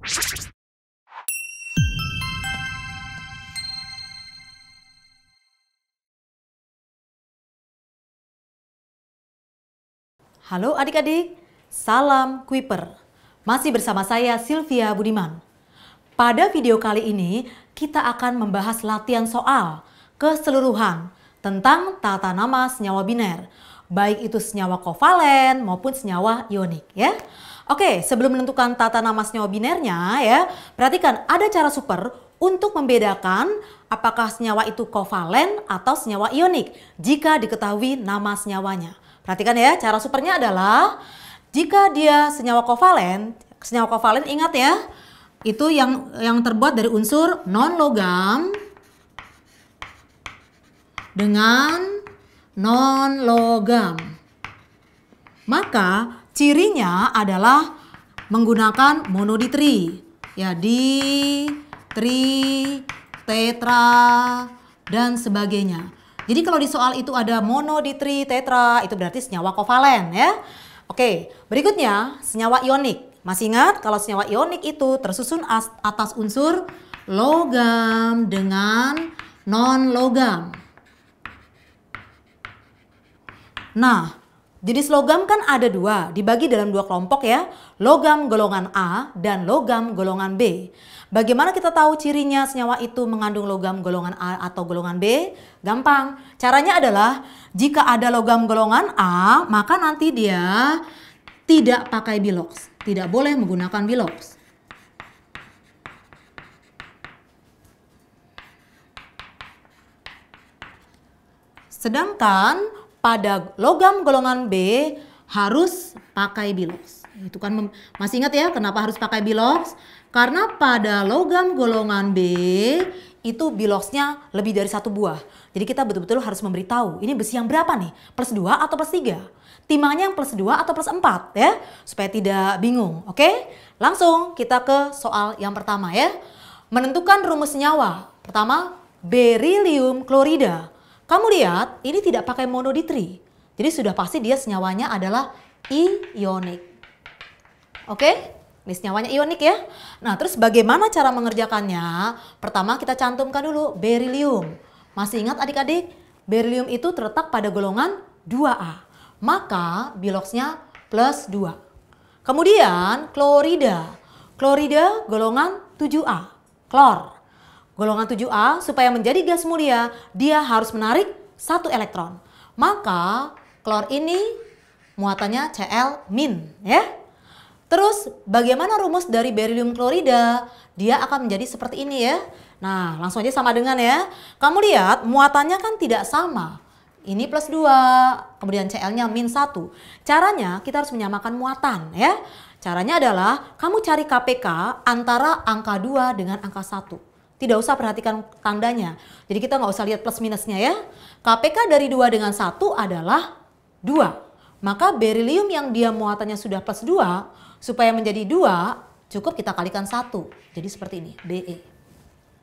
Halo adik-adik, salam Kuiper. Masih bersama saya Sylvia Budiman. Pada video kali ini kita akan membahas latihan soal keseluruhan tentang tata nama senyawa biner, baik itu senyawa kovalen maupun senyawa ionik ya. Oke, sebelum menentukan tata nama senyawa binernya ya, perhatikan ada cara super untuk membedakan apakah senyawa itu kovalen atau senyawa ionik jika diketahui nama senyawanya. Perhatikan ya, cara supernya adalah jika dia senyawa kovalen ingat ya, itu yang terbuat dari unsur non-logam dengan non-logam. Maka cirinya adalah menggunakan monoditri, ya ditri, tetra, dan sebagainya. Jadi kalau di soal itu ada mono, ditri, tetra, itu berarti senyawa kovalen ya. Oke, berikutnya senyawa ionik. Masih ingat kalau senyawa ionik itu tersusun atas unsur logam dengan non-logam. Nah, jenis logam kan ada dua, dibagi dalam dua kelompok ya. Logam golongan A dan logam golongan B. Bagaimana kita tahu cirinya senyawa itu mengandung logam golongan A atau golongan B? Gampang. Caranya adalah jika ada logam golongan A, maka nanti dia tidak pakai bilox. Tidak boleh menggunakan bilox. Sedangkan pada logam golongan B harus pakai bilox. Itu kan masih ingat ya kenapa harus pakai bilox? Karena pada logam golongan B itu biloxnya lebih dari satu buah. Jadi kita betul-betul harus memberitahu ini besi yang berapa nih? Plus 2 atau plus 3? Timangnya yang plus 2 atau plus 4 ya? Supaya tidak bingung, oke? Langsung kita ke soal yang pertama ya. Menentukan rumus senyawa. Pertama, berilium klorida. Kamu lihat ini tidak pakai monoditri. Jadi sudah pasti dia senyawanya adalah ionik. Oke? Ini senyawanya ionik ya. Nah, terus bagaimana cara mengerjakannya? Pertama kita cantumkan dulu berilium. Masih ingat adik-adik? Berilium itu terletak pada golongan 2A. Maka biloxnya plus 2. Kemudian klorida. Klorida golongan 7A. Klor. Golongan 7A supaya menjadi gas mulia dia harus menarik 1 elektron. Maka klor ini muatannya Cl- ya. Terus bagaimana rumus dari berilium klorida? Dia akan menjadi seperti ini ya. Nah langsung aja sama dengan ya. Kamu lihat muatannya kan tidak sama. Ini plus 2, kemudian Cl-nya -1. Caranya kita harus menyamakan muatan ya. Caranya adalah kamu cari KPK antara angka 2 dengan angka 1. Tidak usah perhatikan tandanya. Jadi kita nggak usah lihat plus minusnya ya. KPK dari 2 dengan 1 adalah 2. Maka berilium yang dia muatannya sudah plus 2, supaya menjadi 2, cukup kita kalikan 1. Jadi seperti ini, Be.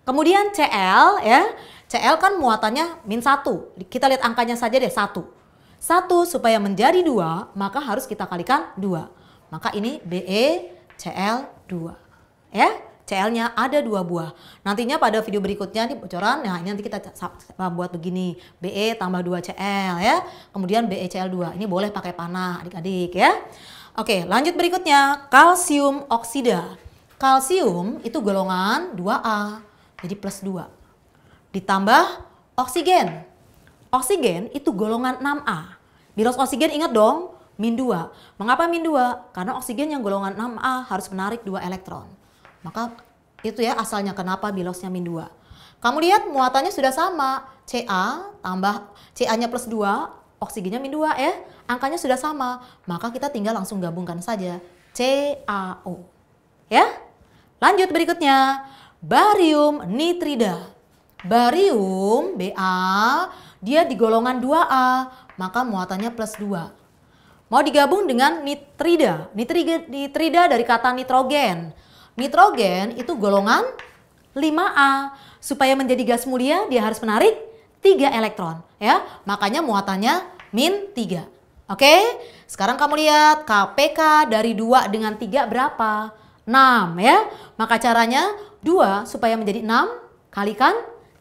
Kemudian Cl ya. Cl kan muatannya -1. Kita lihat angkanya saja deh, 1. 1 supaya menjadi 2, maka harus kita kalikan 2. Maka ini BeCl2. Ya. Cl-nya ada 2 buah. Nantinya pada video berikutnya di bocoran, nah ini nanti kita buat begini. Be tambah 2Cl ya. Kemudian BeCl2. Ini boleh pakai panah adik-adik ya. Oke, lanjut berikutnya, kalsium oksida. Kalsium itu golongan 2A, jadi plus 2. Ditambah oksigen. Oksigen itu golongan 6A. Bilox oksigen ingat dong, -2. Mengapa -2? Karena oksigen yang golongan 6A harus menarik 2 elektron. Maka itu ya asalnya kenapa biloxnya -2. Kamu lihat muatannya sudah sama, Ca tambah Ca-nya plus 2, oksigennya -2 ya. Angkanya sudah sama, maka kita tinggal langsung gabungkan saja CaO. Ya. Lanjut berikutnya, barium nitrida. Barium Ba, dia di golongan 2A, maka muatannya plus 2. Mau digabung dengan nitrida. Nitrida dari kata nitrogen. Nitrogen itu golongan 5A. Supaya menjadi gas mulia dia harus menarik 3 elektron ya. Makanya muatannya -3. Oke? Sekarang kamu lihat KPK dari 2 dengan 3 berapa? 6 ya. Maka caranya 2 supaya menjadi 6 kalikan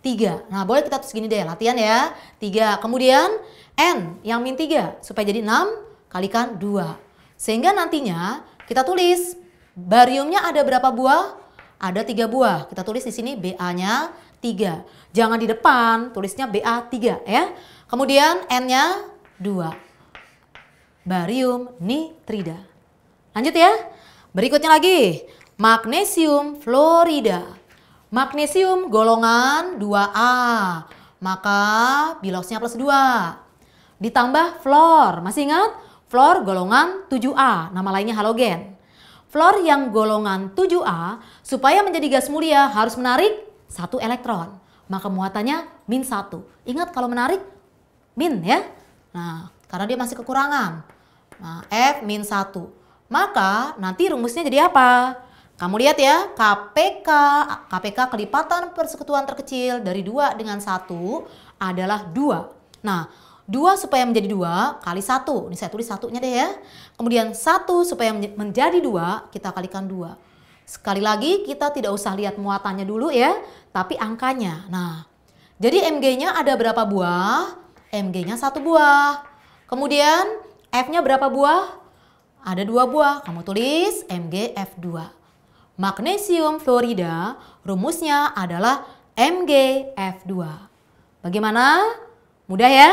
3. Nah, boleh kita tulis gini deh, latihan ya. 3. Kemudian N yang min 3 supaya jadi 6 kalikan 2. Sehingga nantinya kita tulis bariumnya ada berapa buah? Ada 3 buah. Kita tulis di sini BA-nya 3. Jangan di depan, tulisnya BA3 ya. Kemudian N-nya 2. Barium nitrida. Lanjut ya. Berikutnya lagi, magnesium fluorida. Magnesium golongan 2A. Maka biloxnya plus 2. Ditambah fluor. Masih ingat? Fluor golongan 7A. Nama lainnya halogen. Fluor yang golongan 7A supaya menjadi gas mulia harus menarik 1 elektron. Maka muatannya min 1. Ingat kalau menarik min ya. Nah, karena dia masih kekurangan. Nah, F min 1. Maka nanti rumusnya jadi apa? Kamu lihat ya, KPK kelipatan persekutuan terkecil dari 2 dengan 1 adalah 2. Nah, 2 supaya menjadi 2 kali 1. Ini saya tulis satunya deh ya. Kemudian 1 supaya menjadi 2 kita kalikan 2. Sekali lagi kita tidak usah lihat muatannya dulu ya, tapi angkanya. Nah, jadi Mg-nya ada berapa buah? Mg-nya 1 buah. Kemudian F-nya berapa buah? Ada 2 buah. Kamu tulis MgF2. Magnesium fluorida rumusnya adalah MgF2. Bagaimana? Mudah ya?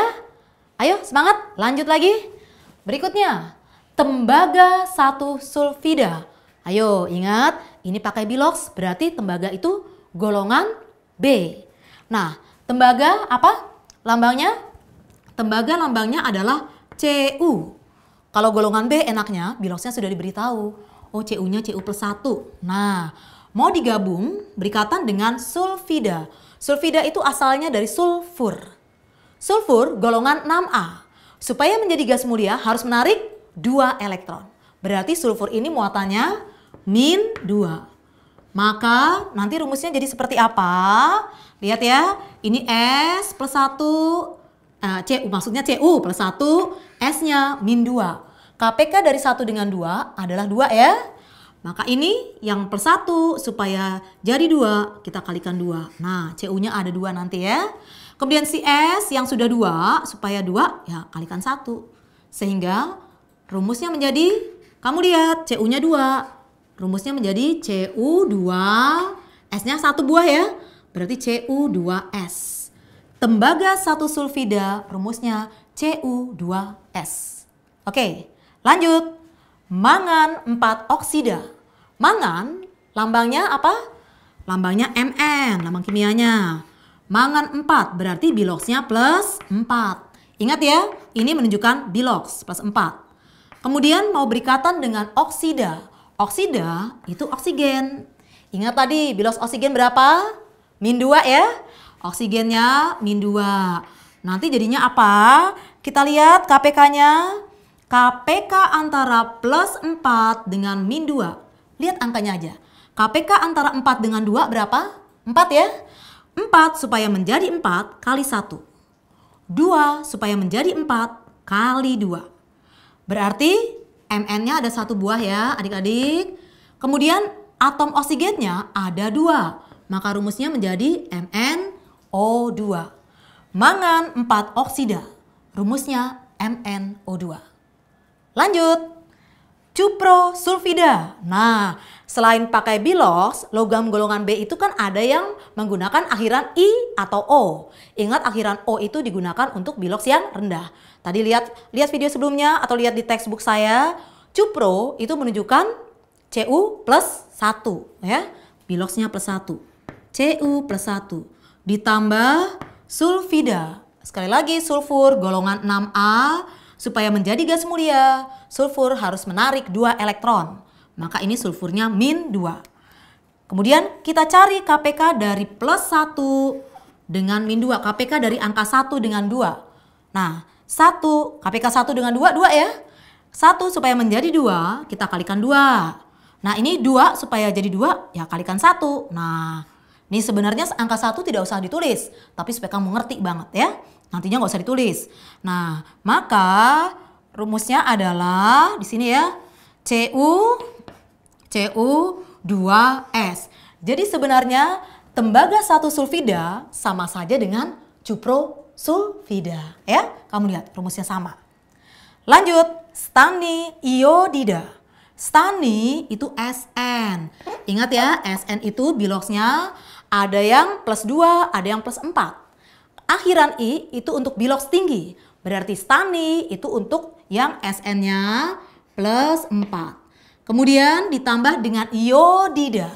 Ayo semangat, lanjut lagi. Berikutnya, tembaga 1 sulfida. Ayo ingat, ini pakai bilox, berarti tembaga itu golongan B. Nah, tembaga apa lambangnya? Tembaga lambangnya adalah Cu. Kalau golongan B enaknya, biloxnya sudah diberitahu. Oh, Cu-nya Cu plus 1. Nah, mau digabung berikatan dengan sulfida. Sulfida itu asalnya dari sulfur. Sulfur golongan 6A. Supaya menjadi gas mulia harus menarik 2 elektron. Berarti sulfur ini muatannya min 2. Maka nanti rumusnya jadi seperti apa? Lihat ya, ini S plus 1, Cu maksudnya Cu plus 1, S-nya min 2. KPK dari 1 dengan 2 adalah 2 ya. Maka ini yang plus 1 supaya jadi 2 kita kalikan 2. Nah, Cu-nya ada 2 nanti ya. Kemudian si S yang sudah 2 supaya 2 ya kalikan 1. Sehingga rumusnya menjadi, kamu lihat Cu-nya 2. Rumusnya menjadi Cu2, S-nya 1 buah ya. Berarti Cu2S. Tembaga 1 sulfida rumusnya Cu2S. Oke, lanjut. Mangan 4 oksida. Mangan lambangnya apa? Lambangnya Mn, lambang kimianya. Mangan 4 berarti biloxnya plus 4. Ingat ya, ini menunjukkan bilox plus 4. Kemudian mau berikatan dengan oksida. Oksida itu oksigen. Ingat tadi bilox oksigen berapa? Min 2 ya. Oksigennya min 2. Nanti jadinya apa? Kita lihat KPK-nya. KPK antara plus 4 dengan min 2. Lihat angkanya aja. KPK antara 4 dengan 2 berapa? 4 ya. 4 supaya menjadi 4 kali 1. 2 supaya menjadi 4 kali 2. Berarti Mn-nya ada 1 buah ya adik-adik. Kemudian atom oksigennya ada 2. Maka rumusnya menjadi MnO2. Mangan 4 oksida. Rumusnya MnO2. Lanjut. Cupro sulfida. Nah, selain pakai bilox, logam golongan B itu kan ada yang menggunakan akhiran I atau O. Ingat akhiran O itu digunakan untuk bilox yang rendah. Tadi lihat video sebelumnya atau lihat di textbook saya, cupro itu menunjukkan Cu plus 1 ya. Biloxnya plus 1. Cu plus 1 ditambah sulfida. Sekali lagi sulfur golongan 6A. Supaya menjadi gas mulia, sulfur harus menarik 2 elektron. Maka ini sulfurnya min 2. Kemudian kita cari KPK dari plus 1 dengan min 2. KPK dari angka 1 dengan 2. Nah, 1, KPK 1 dengan 2, 2 ya. 1 supaya menjadi 2, kita kalikan 2. Nah, ini 2 supaya jadi 2, ya kalikan 1. Nah, ini sebenarnya angka 1 tidak usah ditulis. Tapi supaya kamu ngerti banget ya. Nantinya nggak usah ditulis. Nah, maka rumusnya adalah di sini ya. Cu2S. Jadi sebenarnya tembaga 1 sulfida sama saja dengan cuprosulfida. Ya, kamu lihat rumusnya sama. Lanjut, stani iodida. Stani itu Sn. Ingat ya, Sn itu biloxnya ada yang plus 2, ada yang plus 4. Akhiran I itu untuk bilox tinggi. Berarti stani itu untuk yang Sn-nya plus 4. Kemudian ditambah dengan iodida.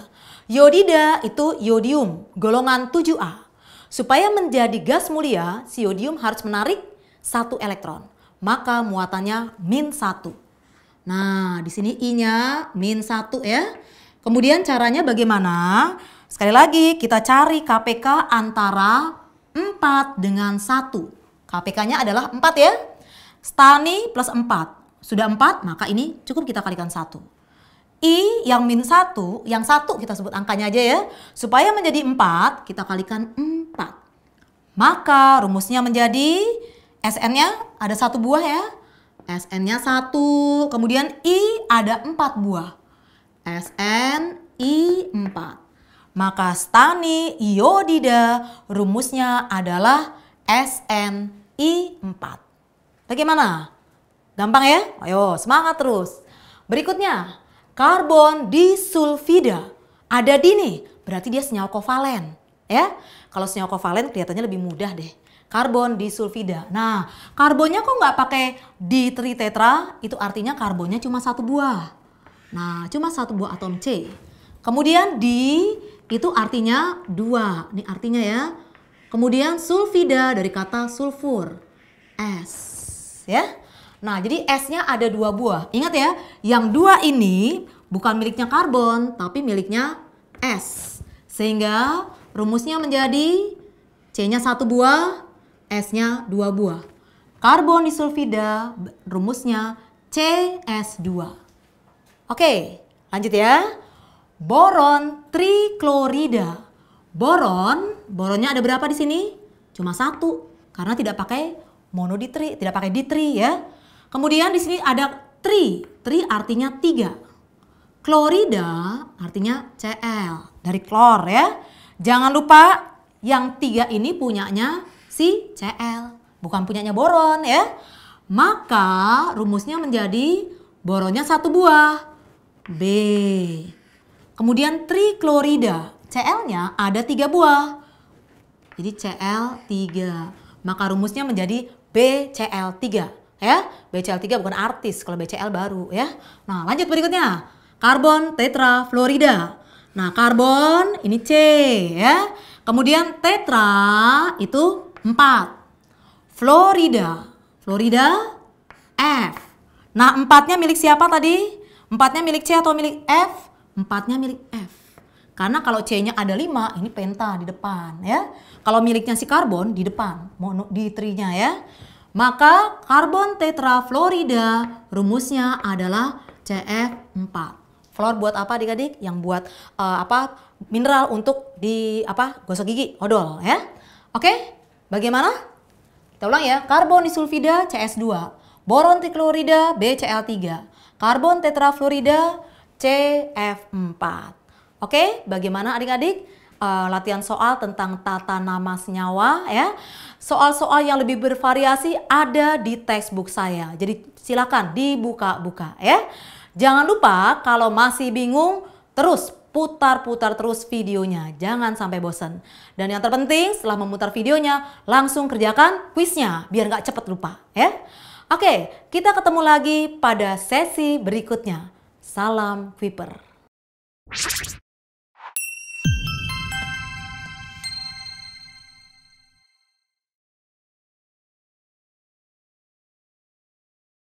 Iodida itu iodium, golongan 7A. Supaya menjadi gas mulia, si iodium harus menarik 1 elektron. Maka muatannya -1. Nah, di sini I-nya -1 ya. Kemudian caranya bagaimana? Sekali lagi kita cari KPK antara 4 dengan 1. KPK-nya adalah 4 ya. Stani plus 4. Sudah 4, maka ini cukup kita kalikan 1. I yang -1, yang 1 kita sebut angkanya aja ya. Supaya menjadi 4, kita kalikan 4. Maka rumusnya menjadi Sn-nya ada 1 buah ya. Sn-nya 1, kemudian I ada 4 buah. Sn I 4. Maka stani iodida rumusnya adalah SnI 4. Bagaimana? Gampang ya? Ayo semangat terus. Berikutnya, karbon disulfida. Ada di nih, berarti dia senyawa kovalen. Ya, kalau senyawa kovalen kelihatannya lebih mudah deh. Karbon disulfida. Nah, karbonnya kok nggak pakai di-tritetra? Itu artinya karbonnya cuma 1 buah. Nah, cuma 1 buah atom C. Kemudian di itu artinya 2. Ini artinya ya. Kemudian sulfida dari kata sulfur. S. Ya. Nah, jadi S-nya ada 2 buah. Ingat ya, yang 2 ini bukan miliknya karbon, tapi miliknya S. Sehingga rumusnya menjadi C-nya 1 buah, S-nya 2 buah. Karbon disulfida rumusnya CS2. Oke, lanjut ya. Boron triklorida. Boronnya ada berapa di sini? Cuma 1, karena tidak pakai monoditri, tidak pakai ditri ya. Kemudian di sini ada tri artinya 3. Klorida artinya Cl, dari klor ya. Jangan lupa yang 3 ini punyanya si Cl, bukan punyanya boron ya. Maka rumusnya menjadi boronnya 1 buah, B. Kemudian triklorida, Cl-nya ada 3 buah, jadi Cl3. Maka rumusnya menjadi BCl3 ya. BCl3 bukan artis, kalau BCl baru ya. Nah, lanjut berikutnya. Karbon tetrafluorida. Nah, karbon ini C ya. Kemudian tetra itu 4. Fluorida F. Nah, 4-nya milik siapa tadi? 4-nya milik C atau milik F? 4-nya milik F. Karena kalau C-nya ada 5, ini penta di depan ya. Kalau miliknya si karbon di depan, monoditrinya ya. Maka karbon tetrafluorida rumusnya adalah CF4. Fluor buat apa adik-adik? Yang buat mineral untuk gosok gigi, odol ya. Oke, bagaimana? Kita ulang ya. Karbon disulfida CS2, boron triklorida BCl3, karbon tetrafluorida CF4. Oke, bagaimana adik-adik? Latihan soal tentang tata nama senyawa ya. Soal-soal yang lebih bervariasi ada di textbook saya. Jadi silakan dibuka-buka ya. Jangan lupa kalau masih bingung terus putar-putar terus videonya. Jangan sampai bosan. Dan yang terpenting setelah memutar videonya langsung kerjakan kuisnya biar nggak cepet lupa ya. Oke, kita ketemu lagi pada sesi berikutnya. Salam Viper.